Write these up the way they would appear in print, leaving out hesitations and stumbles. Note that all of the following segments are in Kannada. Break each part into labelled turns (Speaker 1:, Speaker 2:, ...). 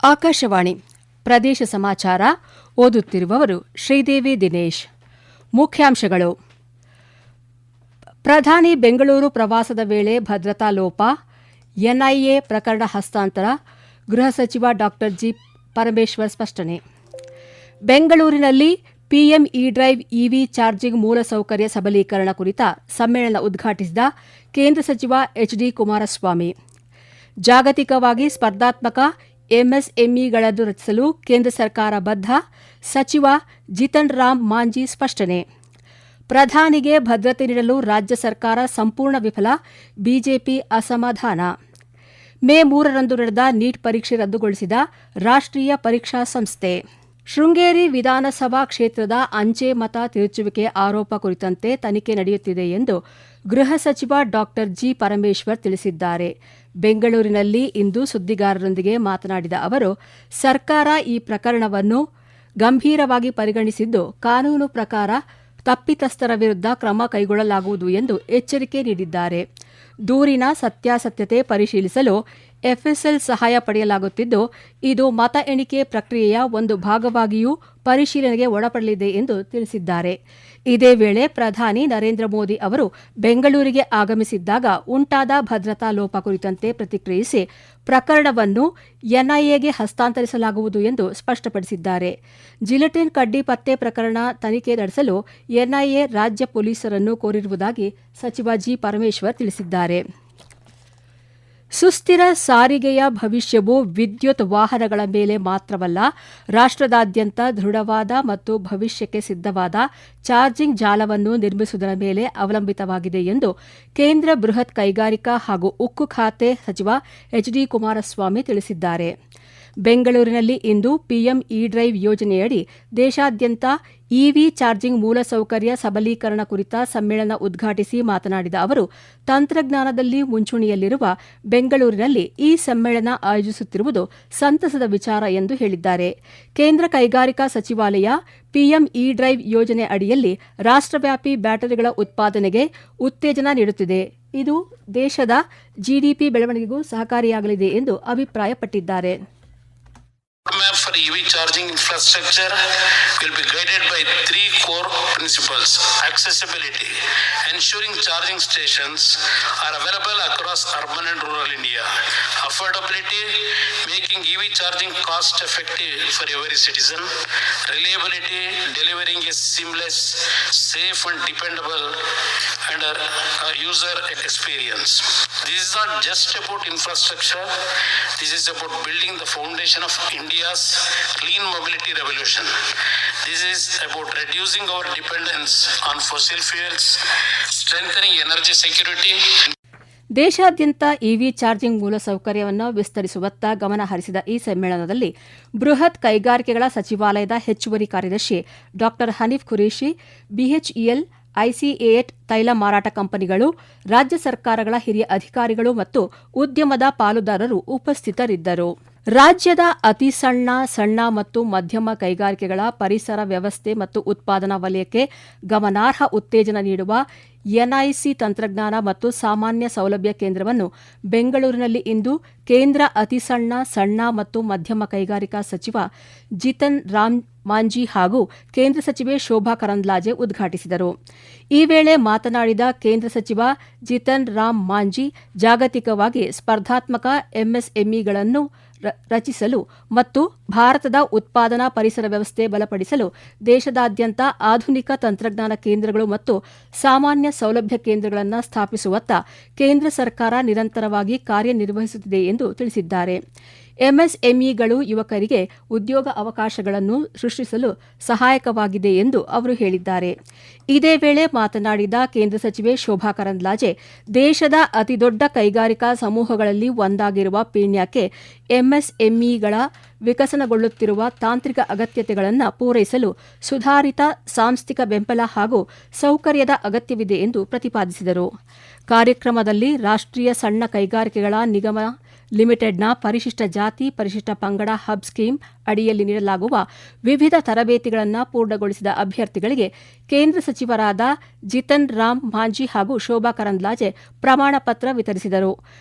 Speaker 1: ಆಕಾಶವಾಣಿ ಪ್ರದೇಶ ಸಮಾಚಾರ ಓದುತ್ತಿರುವವರು ಶ್ರೀದೇವಿ ದಿನೇಶ್. ಮುಖ್ಯಾಂಶಗಳು. ಪ್ರಧಾನಿ ಬೆಂಗಳೂರು ಪ್ರವಾಸದ ವೇಳೆ ಭದ್ರತಾ ಲೋಪ, ಎನ್ಐಎ ಪ್ರಕರಣ ಹಸ್ತಾಂತರ, ಗೃಹ ಸಚಿವ ಡಾ ಜಿ. ಪರಮೇಶ್ವರ್ ಸ್ಪಷ್ಟನೆ. ಬೆಂಗಳೂರಿನಲ್ಲಿ ಪಿಎಂ ಇ-ಡ್ರೈವ್ ಇವಿ ಚಾರ್ಜಿಂಗ್ ಮೂಲಸೌಕರ್ಯ ಸಬಲೀಕರಣ ಕುರಿತ ಸಮ್ಮೇಳನ ಉದ್ಘಾಟಿಸಿದ ಕೇಂದ್ರ ಸಚಿವ ಎಚ್.ಡಿ. ಕುಮಾರಸ್ವಾಮಿ. ಜಾಗತಿಕವಾಗಿ ಸ್ಪರ್ಧಾತ್ಮಕ ಎಂಎಸ್ಎಂಇಗಳನ್ನು ರಚಿಸಲು ಕೇಂದ್ರ ಸರ್ಕಾರ ಬದ್ಧ, ಸಚಿವ ಜಿತನ್ ರಾಮ್ ಮಾಂಜಿ ಸ್ಪಷ್ಟನೆ. ಪ್ರಧಾನಿಗೆ ಭದ್ರತೆ ನೀಡಲು ರಾಜ್ಯ ಸರ್ಕಾರ ಸಂಪೂರ್ಣ ವಿಫಲ, ಬಿಜೆಪಿ ಅಸಮಾಧಾನ. ಮೇ 3ರಂದು ನಡೆದ ನೀಟ್ ಪರೀಕ್ಷೆ ರದ್ದುಗೊಳಿಸಿದ ರಾಷ್ಟ್ರೀಯ ಪರೀಕ್ಷಾ ಸಂಸ್ಥೆ. ಶೃಂಗೇರಿ ವಿಧಾನಸಭಾ ಕ್ಷೇತ್ರದ ಅಂಚೆ ಮತ ತಿರುಚುವಿಕೆ ಆರೋಪ ಕುರಿತಂತೆ ತನಿಖೆ ನಡೆಯುತ್ತಿದೆ ಎಂದು ಗೃಹ ಸಚಿವ ಡಾ ಜಿ. ಪರಮೇಶ್ವರ್ ತಿಳಿಸಿದ್ದಾರೆ. ಬೆಂಗಳೂರಿನಲ್ಲಿ ಇಂದು ಸುದ್ದಿಗಾರರೊಂದಿಗೆ ಮಾತನಾಡಿದ ಅವರು, ಸರ್ಕಾರ ಈ ಪ್ರಕರಣವನ್ನು ಗಂಭೀರವಾಗಿ ಪರಿಗಣಿಸಿದ್ದು, ಕಾನೂನು ಪ್ರಕಾರ ತಪ್ಪಿತಸ್ಥರ ವಿರುದ್ಧ ಕ್ರಮ ಕೈಗೊಳ್ಳಲಾಗುವುದು ಎಂದು ಎಚ್ಚರಿಕೆ ನೀಡಿದ್ದಾರೆ. ದೂರಿನ ಸತ್ಯಾಸತ್ಯತೆ ಪರಿಶೀಲಿಸಲು ಎಫ್ಎಸ್ಎಲ್ ಸಹಾಯ ಪಡೆಯಲಾಗುತ್ತಿದ್ದು, ಇದು ಮತ ಎಣಿಕೆ ಪ್ರಕ್ರಿಯೆಯ ಒಂದು ಭಾಗವಾಗಿಯೂ ಪರಿಶೀಲನೆಗೆ ಒಳಪಡಲಿದೆ ಎಂದು ತಿಳಿಸಿದ್ದಾರೆ. ಇದೇ ವೇಳೆ ಪ್ರಧಾನಿ ನರೇಂದ್ರ ಮೋದಿ ಅವರು ಬೆಂಗಳೂರಿಗೆ ಆಗಮಿಸಿದ್ದಾಗ ಉಂಟಾದ ಭದ್ರತಾ ಲೋಪ ಕುರಿತಂತೆ ಪ್ರತಿಕ್ರಿಯಿಸಿ, ಪ್ರಕರಣವನ್ನು ಎನ್ಐಎಗೆ ಹಸ್ತಾಂತರಿಸಲಾಗುವುದು ಎಂದು ಸ್ಪಷ್ಟಪಡಿಸಿದ್ದಾರೆ. ಜಿಲೆಟಿನ್ ಕಡ್ಡಿ ಪತ್ತೆ ಪ್ರಕರಣ ತನಿಖೆ ನಡೆಸಲು ಎನ್ಐಎ ರಾಜ್ಯ ಪೊಲೀಸರನ್ನು ಕೋರಿರುವುದಾಗಿ ಸಚಿವ ಜಿ. ಪರಮೇಶ್ವರ್ ತಿಳಿಸಿದ್ದಾರೆ. ಸುಸ್ಥಿರ ಸಾರಿಗೆಯ ಭವಿಷ್ಯವು ವಿದ್ಯುತ್ ವಾಹನಗಳ ಮೇಲೆ ಮಾತ್ರವಲ್ಲ, ರಾಷ್ಟ್ರದಾದ್ಯಂತ ದೃಢವಾದ ಮತ್ತು ಭವಿಷ್ಯಕ್ಕೆ ಸಿದ್ಧವಾದ ಚಾರ್ಜಿಂಗ್ ಜಾಲವನ್ನು ನಿರ್ಮಿಸುವುದರ ಮೇಲೆ ಅವಲಂಬಿತವಾಗಿದೆ ಎಂದು ಕೇಂದ್ರ ಬೃಹತ್ ಕೈಗಾರಿಕಾ ಹಾಗೂ ಉಕ್ಕು ಖಾತೆ ಸಚಿವ ಎಚ್.ಡಿ. ಕುಮಾರಸ್ವಾಮಿ ತಿಳಿಸಿದ್ದಾರೆ. ಬೆಂಗಳೂರಿನಲ್ಲಿ ಇಂದು ಪಿಎಂ ಇ-ಡ್ರೈವ್ ಯೋಜನೆಯಡಿ ದೇಶಾದ್ಯಂತ ಇವಿ ಚಾರ್ಜಿಂಗ್ ಮೂಲಸೌಕರ್ಯ ಸಬಲೀಕರಣ ಕುರಿತ ಸಮ್ಮೇಳನ ಉದ್ಘಾಟಿಸಿ ಮಾತನಾಡಿದ ಅವರು, ತಂತ್ರಜ್ಞಾನದಲ್ಲಿ ಮುಂಚೂಣಿಯಲ್ಲಿರುವ ಬೆಂಗಳೂರಿನಲ್ಲಿ ಈ ಸಮ್ಮೇಳನ ಆಯೋಜಿಸುತ್ತಿರುವುದು ಸಂತಸದ ವಿಚಾರ ಎಂದು ಹೇಳಿದ್ದಾರೆ. ಕೇಂದ್ರ ಕೈಗಾರಿಕಾ ಸಚಿವಾಲಯ ಪಿಎಂ ಇ-ಡ್ರೈವ್ ಯೋಜನೆ ಅಡಿಯಲ್ಲಿ ರಾಷ್ಟ್ರವ್ಯಾಪಿ ಬ್ಯಾಟರಿಗಳ ಉತ್ಪಾದನೆಗೆ ಉತ್ತೇಜನ ನೀಡುತ್ತಿದೆ. ಇದು ದೇಶದ ಜಿಡಿಪಿ ಬೆಳವಣಿಗೆಗೂ ಸಹಕಾರಿಯಾಗಲಿದೆ ಎಂದು ಅಭಿಪ್ರಾಯಪಟ್ಟಿದ್ದಾರೆ.
Speaker 2: Roadmap for EV charging infrastructure will be guided by three core principles: accessibility, ensuring charging stations are available across urban and rural India; affordability, making EV charging cost effective for every citizen; reliability, delivering a seamless, safe and dependable and user experience. This is not just about infrastructure, this is about building the foundation of India's clean mobility revolution. This is about reducing our dependence on fossil fuels, strengthening energy security.
Speaker 1: ದೇಶಾದ್ಯಂತ ಇವಿ ಚಾರ್ಜಿಂಗ್ ಮೂಲಸೌಕರ್ಯವನ್ನು ವಿಸ್ತರಿಸುವತ್ತ ಗಮನ ಹರಿಸಿದ ಈ ಸಮ್ಮೇಳನದಲ್ಲಿ ಬೃಹತ್ ಕೈಗಾರಿಕೆಗಳ ಸಚಿವಾಲಯದ ಹೆಚ್ಚುವರಿ ಕಾರ್ಯದರ್ಶಿ ಡಾ ಹನೀಫ್ ಖುರೇಶಿ, ಬಿಎಚ್ಇಎಲ್, ಐಸಿಎಎಟ್ ತೈಲ ಮಾರಾಟ ಕಂಪನಿಗಳು, ರಾಜ್ಯ ಸರ್ಕಾರಗಳ ಹಿರಿಯ ಅಧಿಕಾರಿಗಳು ಮತ್ತು ಉದ್ಯಮದ ಪಾಲುದಾರರು ಉಪಸ್ಥಿತರಿದ್ದರು. ರಾಜ್ಯದ ಅತಿ ಸಣ್ಣ ಮತ್ತು ಮಧ್ಯಮ ಕೈಗಾರಿಕೆಗಳ ಪರಿಸರ ವ್ಯವಸ್ಥೆ ಮತ್ತು ಉತ್ಪಾದನಾ ವಲಯಕ್ಕೆ ಗಮನಾರ್ಹ ಉತ್ತೇಜನ ನೀಡುವ ಎನ್ಐಸಿ ತಂತ್ರಜ್ಞಾನ ಮತ್ತು ಸಾಮಾನ್ಯ ಸೌಲಭ್ಯ ಕೇಂದ್ರವನ್ನು ಬೆಂಗಳೂರಿನಲ್ಲಿ ಇಂದು ಕೇಂದ್ರ ಅತಿ ಸಣ್ಣ ಮತ್ತು ಮಧ್ಯಮ ಕೈಗಾರಿಕಾ ಸಚಿವ ಜಿತನ್ ರಾಮ್ ಮಾಂಜಿ ಹಾಗೂ ಕೇಂದ್ರ ಸಚಿವೆ ಶೋಭಾ ಕರಂದ್ಲಾಜೆ ಉದ್ಘಾಟಿಸಿದರು. ಈ ವೇಳೆ ಮಾತನಾಡಿದ ಕೇಂದ್ರ ಸಚಿವ ಜಿತನ್ ರಾಮ್ ಮಾಂಜಿ, ಜಾಗತಿಕವಾಗಿ ಸ್ಪರ್ಧಾತ್ಮಕ ಎಂಎಸ್ಎಂಇಗಳನ್ನು ರಚಿಸಲು ಮತ್ತು ಭಾರತದ ಉತ್ಪಾದನಾ ಪರಿಸರ ವ್ಯವಸ್ಥೆ ಬಲಪಡಿಸಲು ದೇಶದಾದ್ಯಂತ ಆಧುನಿಕ ತಂತ್ರಜ್ಞಾನ ಕೇಂದ್ರಗಳು ಮತ್ತು ಸಾಮಾನ್ಯ ಸೌಲಭ್ಯ ಕೇಂದ್ರಗಳನ್ನು ಸ್ಥಾಪಿಸುವತ್ತ ಕೇಂದ್ರ ಸರ್ಕಾರ ನಿರಂತರವಾಗಿ ಕಾರ್ಯನಿರ್ವಹಿಸುತ್ತಿದೆ ಎಂದು ತಿಳಿಸಿದ್ದಾರೆ. ಎಂಎಸ್ಎಂಇಗಳು ಯುವಕರಿಗೆ ಉದ್ಯೋಗ ಅವಕಾಶಗಳನ್ನು ಸೃಷ್ಟಿಸಲು ಸಹಾಯಕವಾಗಿದೆ ಎಂದು ಅವರು ಹೇಳಿದ್ದಾರೆ. ಇದೇ ವೇಳೆ ಮಾತನಾಡಿದ ಕೇಂದ್ರ ಸಚಿವೆ ಶೋಭಾ ಕರಂದ್ಲಾಜೆ, ದೇಶದ ಅತಿದೊಡ್ಡ ಕೈಗಾರಿಕಾ ಸಮೂಹಗಳಲ್ಲಿ ಒಂದಾಗಿರುವ ಪೀಣ್ಯಕ್ಕೆ ಎಂಎಸ್ಎಂಇಗಳ ವಿಕಸನಗೊಳ್ಳುತ್ತಿರುವ ತಾಂತ್ರಿಕ ಅಗತ್ಯತೆಗಳನ್ನು ಪೂರೈಸಲು ಸುಧಾರಿತ ಸಾಂಸ್ಥಿಕ ಬೆಂಬಲ ಹಾಗೂ ಸೌಕರ್ಯದ ಅಗತ್ಯವಿದೆ ಎಂದು ಪ್ರತಿಪಾದಿಸಿದರು. ಕಾರ್ಯಕ್ರಮದಲ್ಲಿ ರಾಷ್ಟ್ರೀಯ ಸಣ್ಣ ಕೈಗಾರಿಕೆಗಳ ನಿಗಮ ಲಿಮಿಟೆಡ್ನ ಪರಿಶಿಷ್ಟ ಜಾತಿ, ಪರಿಶಿಷ್ಟ ಪಂಗಡ ಹಬ್ ಸ್ಕೀಮ್ ಅಡಿಯಲ್ಲಿ ನೀಡಲಾಗುವ ವಿವಿಧ ತರಬೇತಿಗಳನ್ನು ಪೂರ್ಣಗೊಳಿಸಿದ ಅಭ್ಯರ್ಥಿಗಳಿಗೆ ಕೇಂದ್ರ ಸಚಿವರಾದ ಜಿತನ್ ರಾಮ್ ಮಾಂಜಿ ಹಾಗೂ ಶೋಭಾ ಕರಂದ್ಲಾಜೆ ಪ್ರಮಾಣ ಪತ್ರ ವಿತರಿಸಿದರು.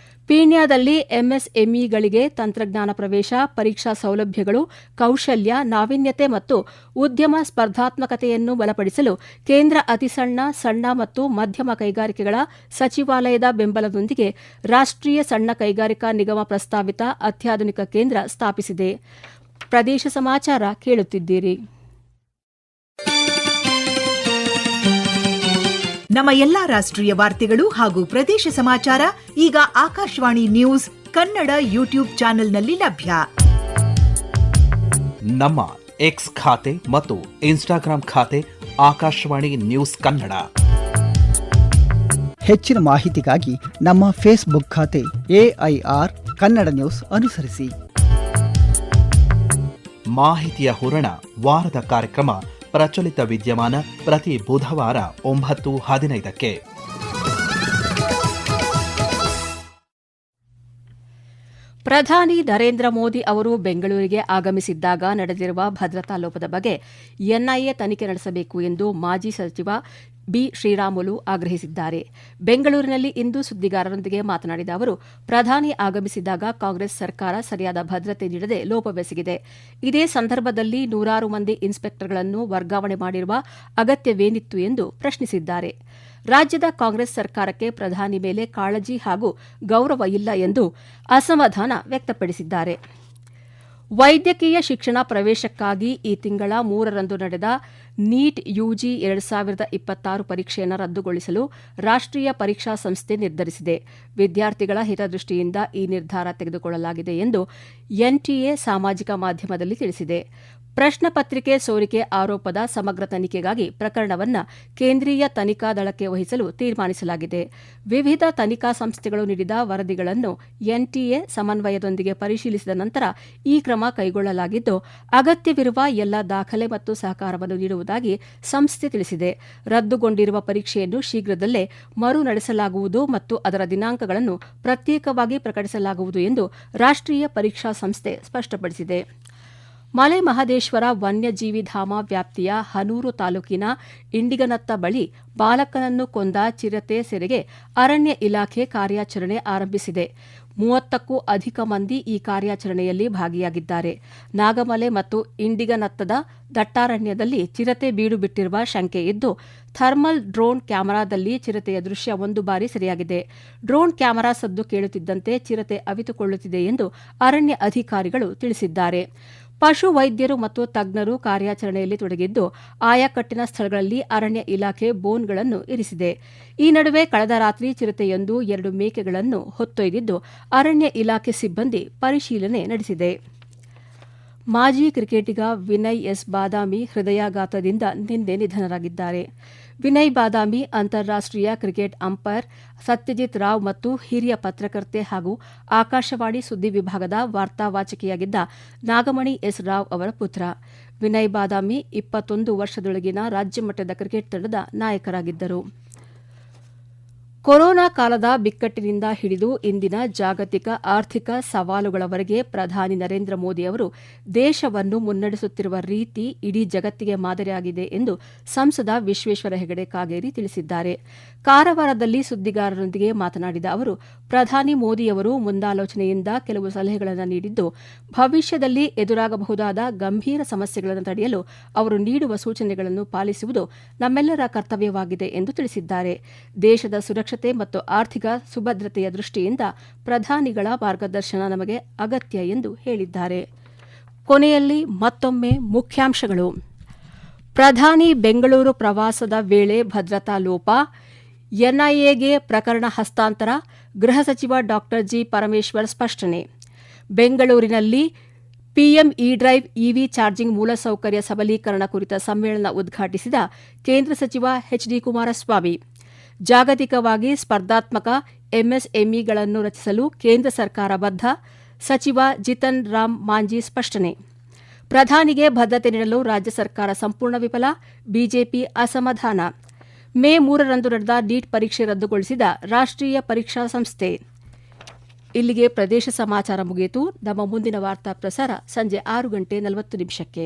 Speaker 1: ಪೀಣ್ಯದಲ್ಲಿ ಎಂಎಸ್ಎಂಇಗಳಿಗೆ ತಂತ್ರಜ್ಞಾನ ಪ್ರವೇಶ, ಪರೀಕ್ಷಾ ಸೌಲಭ್ಯಗಳು, ಕೌಶಲ್ಯ, ನಾವೀನ್ಯತೆ ಮತ್ತು ಉದ್ಯಮ ಸ್ಪರ್ಧಾತ್ಮಕತೆಯನ್ನು ಬಲಪಡಿಸಲು ಕೇಂದ್ರ ಸಣ್ಣ ಮತ್ತು ಮಧ್ಯಮ ಕೈಗಾರಿಕೆಗಳ ಸಚಿವಾಲಯದ ಬೆಂಬಲದೊಂದಿಗೆ ರಾಷ್ಟ್ರೀಯ ಸಣ್ಣ ಕೈಗಾರಿಕಾ ನಿಗಮ ಪ್ರಸ್ತಾವಿತ ಅತ್ಯಾಧುನಿಕ ಕೇಂದ್ರ ಸ್ಥಾಪಿಸಿದೆ. ಪ್ರದೇಶ ಸಮಾಚಾರ ಕೇಳುತ್ತಿದ್ದೀರಿ.
Speaker 3: ನಮ್ಮ ಎಲ್ಲಾ ರಾಷ್ಟ್ರೀಯ ವಾರ್ತೆಗಳು ಹಾಗೂ ಪ್ರದೇಶ ಸಮಾಚಾರ ಈಗ ಆಕಾಶವಾಣಿ ನ್ಯೂಸ್ ಕನ್ನಡ ಯೂಟ್ಯೂಬ್ ಚಾನೆಲ್ನಲ್ಲಿ ಲಭ್ಯ.
Speaker 4: ನಮ್ಮ ಎಕ್ಸ್ ಖಾತೆ ಮತ್ತು ಇನ್ಸ್ಟಾಗ್ರಾಂ ಖಾತೆ ಆಕಾಶವಾಣಿ ನ್ಯೂಸ್ ಕನ್ನಡ.
Speaker 5: ಹೆಚ್ಚಿನ ಮಾಹಿತಿಗಾಗಿ ನಮ್ಮ ಫೇಸ್ಬುಕ್ ಖಾತೆ AIR ಕನ್ನಡ ನ್ಯೂಸ್ ಅನುಸರಿಸಿ.
Speaker 4: ಮಾಹಿತಿಯ ಹೂರಣ ವಾರದ ಕಾರ್ಯಕ್ರಮ ಪ್ರಚಲಿತ ವಿದ್ಯಮಾನ ಪ್ರತಿ ಬುಧವಾರ 9:15.
Speaker 1: ಪ್ರಧಾನಿ ನರೇಂದ್ರ ಮೋದಿ ಅವರು ಬೆಂಗಳೂರಿಗೆ ಆಗಮಿಸಿದ್ದಾಗ ನಡೆದಿರುವ ಭದ್ರತಾ ಲೋಪದ ಬಗ್ಗೆ ಎನ್ಐಎ ತನಿಖೆ ನಡೆಸಬೇಕು ಎಂದು ಮಾಜಿ ಸಚಿವ ಬಿ. ಶ್ರೀರಾಮುಲು ಆಗ್ರಹಿಸಿದ್ದಾರೆ. ಬೆಂಗಳೂರಿನಲ್ಲಿ ಇಂದು ಸುದ್ದಿಗಾರರೊಂದಿಗೆ ಮಾತನಾಡಿದ ಅವರು, ಪ್ರಧಾನಿ ಆಗಮಿಸಿದಾಗ ಕಾಂಗ್ರೆಸ್ ಸರ್ಕಾರ ಸರಿಯಾದ ಭದ್ರತೆ ನೀಡದೆ ಲೋಪವೆಸಗಿದೆ. ಇದೇ ಸಂದರ್ಭದಲ್ಲಿ ನೂರಾರು ಮಂದಿ ಇನ್ಸ್ಪೆಕ್ಟರ್ಗಳನ್ನು ವರ್ಗಾವಣೆ ಮಾಡಿರುವ ಅಗತ್ಯವೇನಿತ್ತು ಎಂದು ಪ್ರಶ್ನಿಸಿದ್ದಾರೆ. ರಾಜ್ಯದ ಕಾಂಗ್ರೆಸ್ ಸರ್ಕಾರಕ್ಕೆ ಪ್ರಧಾನಿ ಮೇಲೆ ಕಾಳಜಿ ಹಾಗೂ ಗೌರವ ಇಲ್ಲ ಎಂದು ಅಸಮಾಧಾನ ವ್ಯಕ್ತಪಡಿಸಿದ್ದಾರೆ. ವೈದ್ಯಕೀಯ ಶಿಕ್ಷಣ ಪ್ರವೇಶಕ್ಕಾಗಿ ಈ ತಿಂಗಳ 3ರಂದು ನಡೆದ ನೀಟ್ ಯುಜಿ 2026 ಪರೀಕ್ಷೆಯನ್ನು ರದ್ದುಗೊಳಿಸಲು ರಾಷ್ಟ್ರೀಯ ಪರೀಕ್ಷಾ ಸಂಸ್ಥೆ ನಿರ್ಧರಿಸಿದೆ. ವಿದ್ಯಾರ್ಥಿಗಳ ಹಿತದೃಷ್ಟಿಯಿಂದ ಈ ನಿರ್ಧಾರ ತೆಗೆದುಕೊಳ್ಳಲಾಗಿದೆ ಎಂದು ಎನ್ಟಿಎ ಸಾಮಾಜಿಕ ಮಾಧ್ಯಮದಲ್ಲಿ ತಿಳಿಸಿದೆ. ಪ್ರಶ್ನೆ ಪತ್ರಿಕೆ ಸೋರಿಕೆ ಆರೋಪದ ಸಮಗ್ರ ತನಿಖೆಗಾಗಿ ಪ್ರಕರಣವನ್ನು ಕೇಂದ್ರೀಯ ತನಿಖಾ ದಳಕ್ಕೆ ವಹಿಸಲು ತೀರ್ಮಾನಿಸಲಾಗಿದೆ. ವಿವಿಧ ತನಿಖಾ ಸಂಸ್ಥೆಗಳು ನೀಡಿದ ವರದಿಗಳನ್ನು ಎನ್ಟಿಎ ಸಮನ್ವಯದೊಂದಿಗೆ ಪರಿಶೀಲಿಸಿದ ನಂತರ ಈ ಕ್ರಮ ಕೈಗೊಳ್ಳಲಾಗಿದ್ದು, ಅಗತ್ಯವಿರುವ ಎಲ್ಲ ದಾಖಲೆ ಮತ್ತು ಸಹಕಾರವನ್ನು ನೀಡುವುದಾಗಿ ಸಂಸ್ಥೆ ತಿಳಿಸಿದೆ. ರದ್ದುಗೊಂಡಿರುವ ಪರೀಕ್ಷೆಯನ್ನು ಶೀಘ್ರದಲ್ಲೇ ಮರು ನಡೆಸಲಾಗುವುದು ಮತ್ತು ಅದರ ದಿನಾಂಕಗಳನ್ನು ಪ್ರತ್ಯೇಕವಾಗಿ ಪ್ರಕಟಿಸಲಾಗುವುದು ಎಂದು ರಾಷ್ಟ್ರೀಯ ಪರೀಕ್ಷಾ ಸಂಸ್ಥೆ ಸ್ಪಷ್ಟಪಡಿಸಿದೆ. ಮಲೆ ಮಹದೇಶ್ವರ ವನ್ಯಜೀವಿ ಧಾಮ ವ್ಯಾಪ್ತಿಯ ಹನೂರು ತಾಲೂಕಿನ ಇಂಡಿಗನತ್ತ ಬಳಿ ಬಾಲಕನನ್ನು ಕೊಂದ ಚಿರತೆ ಸೆರೆಗೆ ಅರಣ್ಯ ಇಲಾಖೆ ಕಾರ್ಯಾಚರಣೆ ಆರಂಭಿಸಿದೆ. 30ಕ್ಕೂ ಅಧಿಕ ಮಂದಿ ಈ ಕಾರ್ಯಾಚರಣೆಯಲ್ಲಿ ಭಾಗಿಯಾಗಿದ್ದಾರೆ. ನಾಗಮಲೆ ಮತ್ತು ಇಂಡಿಗನತ್ತದ ದಟ್ಟಾರಣ್ಯದಲ್ಲಿ ಚಿರತೆ ಬೀಡು ಬಿಟ್ಟಿರುವ ಶಂಕೆ ಇದ್ದು, ಥರ್ಮಲ್ ಡ್ರೋನ್ ಕ್ಯಾಮೆರಾದಲ್ಲಿ ಚಿರತೆಯ ದೃಶ್ಯ ಒಂದು ಬಾರಿ ಸೆರೆಯಾಗಿದೆ. ಡ್ರೋನ್ ಕ್ಯಾಮೆರಾ ಸದ್ದು ಕೇಳುತ್ತಿದ್ದಂತೆ ಚಿರತೆ ಅವಿತುಕೊಳ್ಳುತ್ತಿದೆ ಎಂದು ಅರಣ್ಯ ಅಧಿಕಾರಿಗಳು ತಿಳಿಸಿದ್ದಾರೆ. ಪಶು ವೈದ್ಯರು ಮತ್ತು ತಜ್ಞರು ಕಾರ್ಯಾಚರಣೆಯಲ್ಲಿ ತೊಡಗಿದ್ದು, ಆಯಾಕಟ್ಟಿನ ಸ್ಥಳಗಳಲ್ಲಿ ಅರಣ್ಯ ಇಲಾಖೆ ಬೋನ್ಗಳನ್ನು ಇರಿಸಿದೆ. ಈ ನಡುವೆ ಕಳೆದ ರಾತ್ರಿ ಚಿರತೆಯೊಂದು 2 ಮೇಕೆಗಳನ್ನು ಹೊತ್ತೊಯ್ದಿದ್ದು, ಅರಣ್ಯ ಇಲಾಖೆ ಸಿಬ್ಬಂದಿ ಪರಿಶೀಲನೆ ನಡೆಸಿದೆ. ಮಾಜಿ ಕ್ರಿಕೆಟಿಗ ವಿನಯ್ ಎಸ್ ಬಾದಾಮಿ ಹೃದಯಾಘಾತದಿಂದ ನಿನ್ನೆ ನಿಧನರಾಗಿದ್ದಾರೆ. ವಿನಯ್ ಬಾದಾಮಿ ಅಂತಾರಾಷ್ಟ್ರೀಯ ಕ್ರಿಕೆಟ್ ಅಂಪೈರ್ ಸತ್ಯಜಿತ್ ರಾವ್ ಮತ್ತು ಹಿರಿಯ ಪತ್ರಕರ್ತೆ ಹಾಗೂ ಆಕಾಶವಾಣಿ ಸುದ್ದಿ ವಿಭಾಗದ ವಾರ್ತಾವಾಚಕಿಯಾಗಿದ್ದ ನಾಗಮಣಿ ಎಸ್ ರಾವ್ ಅವರ ಪುತ್ರ. ವಿನಯ್ ಬಾದಾಮಿ 21 ವರ್ಷದೊಳಗಿನ ರಾಜ್ಯಮಟ್ಟದ ಕ್ರಿಕೆಟ್ ತಂಡದ ನಾಯಕರಾಗಿದ್ದರು. ಕೊರೋನಾ ಕಾಲದ ಬಿಕ್ಕಟ್ಟಿನಿಂದ ಹಿಡಿದು ಇಂದಿನ ಜಾಗತಿಕ ಆರ್ಥಿಕ ಸವಾಲುಗಳವರೆಗೆ ಪ್ರಧಾನಿ ನರೇಂದ್ರ ಮೋದಿ ಅವರು ದೇಶವನ್ನು ಮುನ್ನಡೆಸುತ್ತಿರುವ ರೀತಿ ಇಡೀ ಜಗತ್ತಿಗೆ ಮಾದರಿಯಾಗಿದೆ ಎಂದು ಸಂಸದ ವಿಶ್ವೇಶ್ವರ ಹೆಗಡೆ ಕಾಗೇರಿ ತಿಳಿಸಿದ್ದಾರೆ. ಕಾರವಾರದಲ್ಲಿ ಸುದ್ದಿಗಾರರೊಂದಿಗೆ ಮಾತನಾಡಿದ ಅವರು, ಪ್ರಧಾನಿ ಮೋದಿಯವರು ಮುಂದಾಲೋಚನೆಯಿಂದ ಕೆಲವು ಸಲಹೆಗಳನ್ನು ನೀಡಿದ್ದು, ಭವಿಷ್ಯದಲ್ಲಿ ಎದುರಾಗಬಹುದಾದ ಗಂಭೀರ ಸಮಸ್ಯೆಗಳನ್ನು ತಡೆಯಲು ಅವರು ನೀಡುವ ಸೂಚನೆಗಳನ್ನು ಪಾಲಿಸುವುದು ನಮ್ಮೆಲ್ಲರ ಕರ್ತವ್ಯವಾಗಿದೆ ಎಂದು ತಿಳಿಸಿದ್ದಾರೆ. ದೇಶದ ಸುರಕ್ಷತೆ ಮತ್ತು ಆರ್ಥಿಕ ಸುಭದ್ರತೆಯ ದೃಷ್ಟಿಯಿಂದ ಪ್ರಧಾನಿಗಳ ಮಾರ್ಗದರ್ಶನ ನಮಗೆ ಅಗತ್ಯ ಎಂದು ಹೇಳಿದ್ದಾರೆ. ಕೊನೆಯಲ್ಲಿ ಮತ್ತೊಮ್ಮೆ ಮುಖ್ಯಾಂಶಗಳು. ಪ್ರಧಾನಿ ಬೆಂಗಳೂರು ಪ್ರವಾಸದ ವೇಳೆ ಭದ್ರತಾ ಲೋಪ, ಎನ್ಐಎಗೆ ಪ್ರಕರಣ ಹಸ್ತಾಂತರ, ಗೃಹ ಸಚಿವ ಡಾ ಜಿ. ಪರಮೇಶ್ವರ್ ಸ್ಪಷ್ಟನೆ. ಬೆಂಗಳೂರಿನಲ್ಲಿ ಪಿಎಂ ಇ-ಡ್ರೈವ್ ಇವಿ ಚಾರ್ಜಿಂಗ್ ಮೂಲಸೌಕರ್ಯ ಸಬಲೀಕರಣ ಕುರಿತ ಸಮ್ಮೇಳನ ಉದ್ಘಾಟಿಸಿದ ಕೇಂದ್ರ ಸಚಿವ ಎಚ್.ಡಿ. ಕುಮಾರಸ್ವಾಮಿ. ಜಾಗತಿಕವಾಗಿ ಸ್ಪರ್ಧಾತ್ಮಕ ಎಂಎಸ್ಎಂಇಗಳನ್ನು ರಚಿಸಲು ಕೇಂದ್ರ ಸರ್ಕಾರ ಬದ್ಧ, ಸಚಿವ ಜಿತನ್ ರಾಮ್ ಮಾಂಜಿ ಸ್ಪಷ್ಟನೆ. ಪ್ರಧಾನಿಗೆ ಭದ್ರತೆ ನೀಡಲು ರಾಜ್ಯ ಸರ್ಕಾರ ಸಂಪೂರ್ಣ ವಿಫಲ, ಬಿಜೆಪಿ ಅಸಮಾಧಾನ. ಮೇ 3ರಂದು ನಡೆದ ನೀಟ್ ಪರೀಕ್ಷೆ ರದ್ದುಗೊಳಿಸಿದ ರಾಷ್ಟ್ರೀಯ ಪರೀಕ್ಷಾ ಸಂಸ್ಥೆ. ಇಲ್ಲಿಗೆ ಪ್ರದೇಶ ಸಮಾಚಾರ ಮುಗಿಯಿತು. ನಮ್ಮ ಮುಂದಿನ ವಾರ್ತಾ ಪ್ರಸಾರ ಸಂಜೆ 6:40 ನಿಮಿಷಕ್ಕೆ.